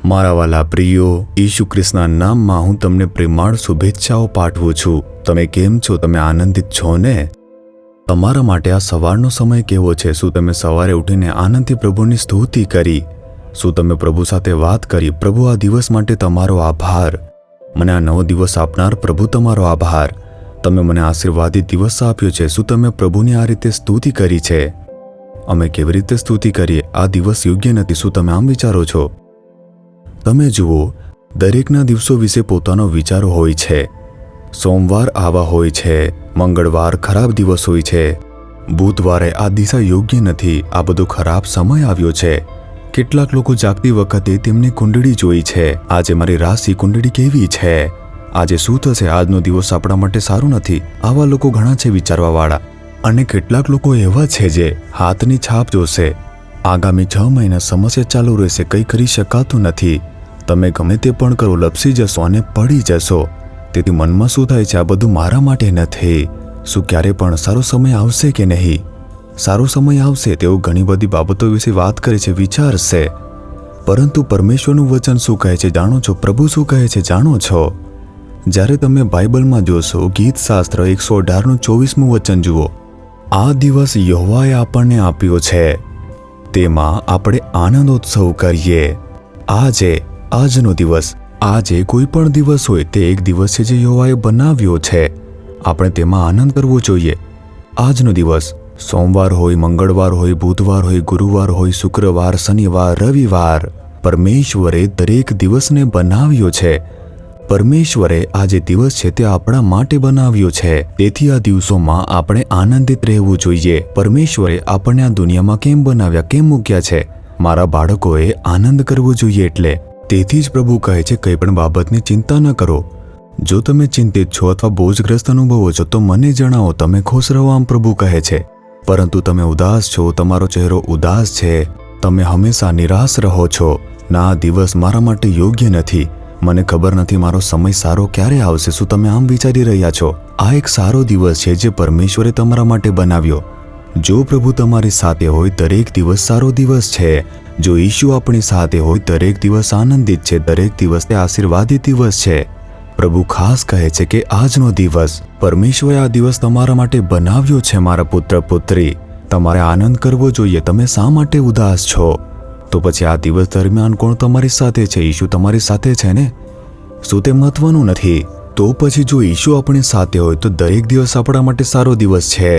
મારા વાલા પ્રિયો, ઈસુ ખ્રિસ્તના નામમાં હું તમને પ્રેમાળ શુભેચ્છાઓ પાઠવું છું। તમે કેમ છો? તમે આનંદિત છો ને? તમારા માટે આ સવારનો સમય કેવો છે? શું તમે સવારે ઉઠીને આનંદથી પ્રભુની સ્તુતિ કરી? શું તમે પ્રભુ સાથે વાત કરી? પ્રભુ, આ દિવસ માટે તમારો આભાર। મને આ નવો દિવસ આપનાર પ્રભુ તમારો આભાર। તમે મને આશીર્વાદિત દિવસ આપ્યો છે। શું તમે પ્રભુની આ રીતે સ્તુતિ કરી છે? અમે કેવી રીતે સ્તુતિ કરીએ? આ દિવસ યોગ્ય નથી, શું તમે આમ વિચારો છો? તમે જુઓ, દરેકના દિવસો વિશે પોતાનો વિચારો હોય છે। સોમવાર આવા હોય છે, મંગળવાર ખરાબ દિવસ હોય છે, બુધવારે આ દિશા યોગ્ય નથી, આ બધો ખરાબ સમય આવ્યો છે। કેટલાક લોકો જાગતી વખતે તેમની કુંડળી જોઈ છે। આજે મારી રાશિ કુંડળી કેવી છે? આજે શું થશે? આજનો દિવસ આપણા માટે સારું નથી। આવા લોકો ઘણા છે વિચારવાવાળા। અને કેટલાક લોકો એવા છે જે હાથની છાપ જોશે। આગામી 6 મહિના સમસ્યા ચાલુ રહેશે, કંઈ કરી શકાતું નથી। તમે ગમે તે પણ કરો, લપસી જશો અને પડી જશો। તેથી મનમાં શું થાય છે? આ બધું મારા માટે નથી। શું ક્યારે પણ સારો સમય આવશે કે નહીં? સારો સમય આવશે, તેઓ ઘણી બધી બાબતો વિશે વાત કરે છે, વિચારશે। પરંતુ પરમેશ્વરનું વચન શું કહે છે જાણો છો? પ્રભુ શું કહે છે જાણો છો? જ્યારે તમે બાઇબલમાં જોશો, ગીત શાસ્ત્ર 118નું 24મું વચન જુઓ, આ દિવસ યહોવાએ આપણને આપ્યો છે, તેમાં આપણે આનંદોત્સવ કરીએ। આજનો દિવસ, આજે કોઈ પણ દિવસ હોય, તે એક દિવસ છે જે યહોવાએ બનાવ્યો છે, આપણે તેમાં આનંદ કરવો જોઈએ। આજનો દિવસ સોમવાર હોય, મંગળવાર હોય, બુધવાર હોય, ગુરુવાર હોય, શુક્રવાર, શનિવાર, રવિવાર, પરમેશ્વરે દરેક દિવસને બનાવ્યો છે। પરમેશ્વરે આ જે દિવસ છે તે આપણા માટે બનાવ્યો છે, તેથી આ દિવસોમાં આપણે આનંદિત રહેવું જોઈએ। પરમેશ્વરે આપણને આ દુનિયામાં કેમ બનાવ્યા, કેમ મૂક્યા છે? મારા બાળકોએ આનંદ કરવો જોઈએ એટલે। તેથી જ પ્રભુ કહે છે, કંઈ પણ બાબતની ચિંતા ન કરો। જો તમે ચિંતિત છો અથવા બોજગ્રસ્ત અનુભવો છો તો મને જણાવો, તમે ખુશ રહો, આમ પ્રભુ કહે છે। પરંતુ તમે ઉદાસ છો, તમારો ચહેરો ઉદાસ છે, તમે હંમેશા નિરાશ રહો છો, ના, આ દિવસ મારા માટે યોગ્ય નથી, મને ખબર નથી મારો સમય સારો ક્યારે આવશે, શું તમે આમ વિચારી રહ્યા છો? આ એક સારો દિવસ છે જે પરમેશ્વરે તમારા માટે બનાવ્યો। જો પ્રભુ તમારી સાથે હોય, દરેક દિવસ સારો દિવસ છે। જો ઈશુ આપણી સાથે હોય, દરેક દિવસ આનંદિત છે, દરેક દિવસ તે આશીર્વાદિત દિવસ છે। પ્રભુ ખાસ કહે છે કે આજનો દિવસ, પરમેશ્વરે આ દિવસ તમારા માટે બનાવ્યો છે। મારા પુત્ર પુત્રી, તમારે આનંદ કરવો જોઈએ। તમે શા માટે ઉદાસ છો? તો પછી આ દિવસ દરમિયાન કોણ તમારી સાથે છે? ઈશુ તમારી સાથે છે ને? શું તે મહત્વનું નથી? તો પછી જો ઈશુ આપણી સાથે હોય તો દરેક દિવસ આપણા માટે સારો દિવસ છે।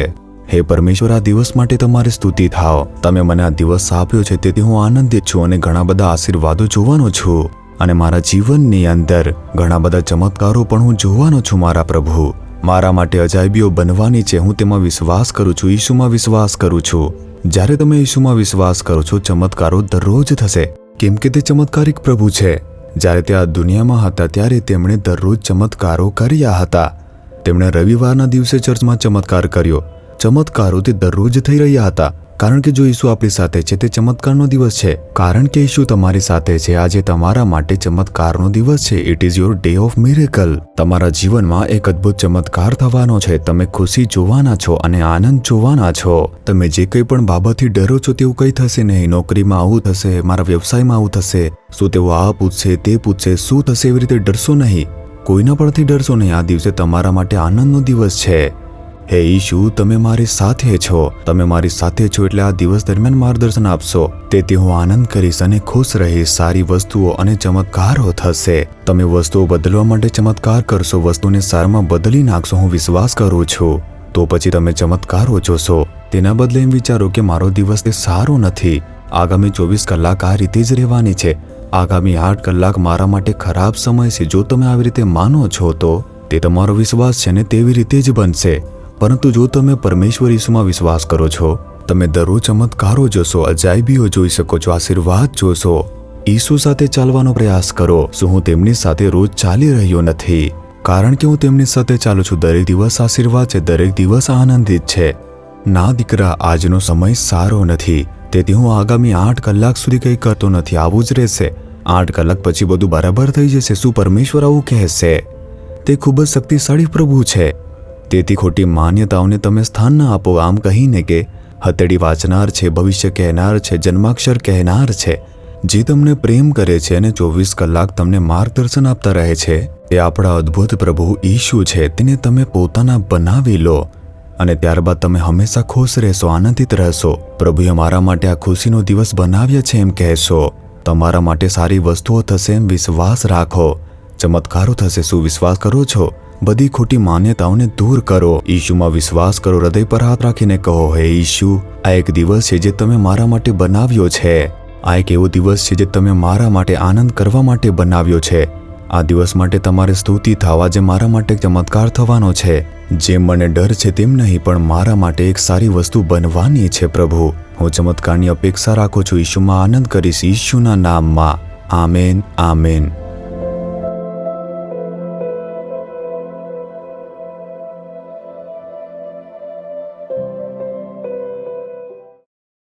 હે પરમેશ્વર, આ દિવસ માટે તમારી સ્તુતિ થાવ। તમે મને આ દિવસ આપ્યો છે, તેથી હું આનંદિત છું અને ઘણા બધા આશીર્વાદો જોવાનો છું, અને મારા જીવનની અંદર ઘણા બધા ચમત્કારો પણ હું જોવાનો છું। મારા પ્રભુ, મારા માટે અજાયબીઓ બનવાની છે, હું તેમાં વિશ્વાસ કરું છું, ઈશુમાં વિશ્વાસ કરું છું। જ્યારે તમે ઈશુમાં વિશ્વાસ કરો છો, ચમત્કારો દરરોજ થશે, કેમ કે તે ચમત્કારિક પ્રભુ છે। જ્યારે તે આ દુનિયામાં હતા ત્યારે તેમણે દરરોજ ચમત્કારો કર્યા હતા। તેમણે રવિવારના દિવસે ચર્ચમાં ચમત્કાર કર્યો। ચમત્કારો તે દરરોજ થઈ રહ્યા હતા, કારણ કે જો ઈસુ આપણી સાથે છે, તે ચમત્કારનો દિવસ છે। કારણ કે ઈસુ તમારી સાથે છે, આજે તમારા માટે ચમત્કારનો દિવસ છે। It is your day of miracle. તમારા જીવનમાં એક અદ્ભુત ચમત્કાર થવાનો છે। તમે ખુશી જોવાના છો અને આનંદ જોવાના છો। તમે જે કંઈ પણ બાબતથી ડરો છો તેવું કંઈ થશે નહીં। નોકરીમાં આવું થશે, મારા વ્યવસાયમાં આવું થશે, શું તેઓ આ પૂછશે, તે પૂછશે, શું થશે, એવી રીતે ડરશો નહીં। કોઈના પરથી ડરશો નહીં। આ દિવસે તમારા માટે આનંદનો દિવસ છે। હે ઈશુ, તમે મારી સાથે છો, તમે મારી સાથે છો, એટલે આ દિવસ દરમિયાન માર્ગદર્શન આપશો, તેથી હું આનંદ કરીશ અને ખુશ રહીશ। સારી વસ્તુઓ અને ચમત્કારો થશે। તમે વસ્તુઓ બદલવા માટે ચમત્કાર કરશો, વસ્તુને સારામાં બદલી નાખશો, હું વિશ્વાસ કરું છું। તો પછી તમે ચમત્કારો જોશો। તેના બદલે એમ વિચારો કે મારો દિવસ તે સારો નથી, આગામી 24 કલાક આ રીતે જ રહેવાની છે, આગામી 8 કલાક મારા માટે ખરાબ સમય છે। જો તમે આવી રીતે માનો છો તો તે તમારો વિશ્વાસ છે ને તેવી રીતે જ બનશે। પરંતુ જો તમે પરમેશ્વર ઈસુમાં વિશ્વાસ કરો છો, તમે દરરોજ ચમત્કારો જોશો, અજાયબીઓ જોઈ શકો છો, આશીર્વાદ જોશો। ઈસુ સાથે ચાલવાનો પ્રયાસ કરો। શું હું તેમની સાથે રોજ ચાલી રહ્યો નથી? કારણ કે હું તેમની સાથે ચાલું છું। દરેક દિવસ આશીર્વાદ છે, દરેક દિવસ આનંદિત છે। ના દીકરા, આજનો સમય સારો નથી, તેથી હું આગામી 8 કલાક સુધી કંઈ કરતો નથી, આવું જ રહેશે। 8 કલાક પછી બધું બરાબર થઈ જશે। શું પરમેશ્વર આવું કહેશે? તે ખૂબ જ શક્તિશાળી પ્રભુ છે। તેથી ખોટી માન્યતાઓને તમે સ્થાન ન આપો, આમ કહીને કે હથેળી વાંચનાર છે, ભવિષ્ય કહેનાર છે, જન્માક્ષર કહેનાર છે, જે તમને પ્રેમ કરે છે અને 24 કલાક તમને માર્ગદર્શન આપતા રહે છે, તે આપણા અદ્ભુત પ્રભુ ઈશુ છે. તેને તમે પોતાના બનાવી લો અને ત્યારબાદ તમે હંમેશા ખુશ રહેશો, આનંદિત રહેશો. પ્રભુએ મારા માટે આ ખુશીનો દિવસ બનાવ્યો છે એમ કહેશો. તમારા માટે સારી વસ્તુઓ થશે એમ વિશ્વાસ રાખો. ચમત્કારો થશે. શું વિશ્વાસ કરો છો? બધી ખોટી માન્યતાઓને દૂર કરો. ઈશુમાં વિશ્વાસ કરો. હૃદય પર હાથ રાખીને કહો, હે ઈશુ, આ એક દિવસ છે જે તમે મારા માટે બનાવ્યો છે. આ એક એવો દિવસ છે જે તમે મારા માટે આનંદ કરવા માટે બનાવ્યો છે. આ દિવસ માટે તમારે સ્તુતિ થવા, જે મારા માટે ચમત્કાર થવાનો છે. જેમ મને ડર છે તેમ નહીં, પણ મારા માટે એક સારી વસ્તુ બનવાની છે. પ્રભુ, હું ચમત્કારની અપેક્ષા રાખું છું. ઈશુમાં આનંદ કરીશ. ઈશુના નામમાં. Amen, amen.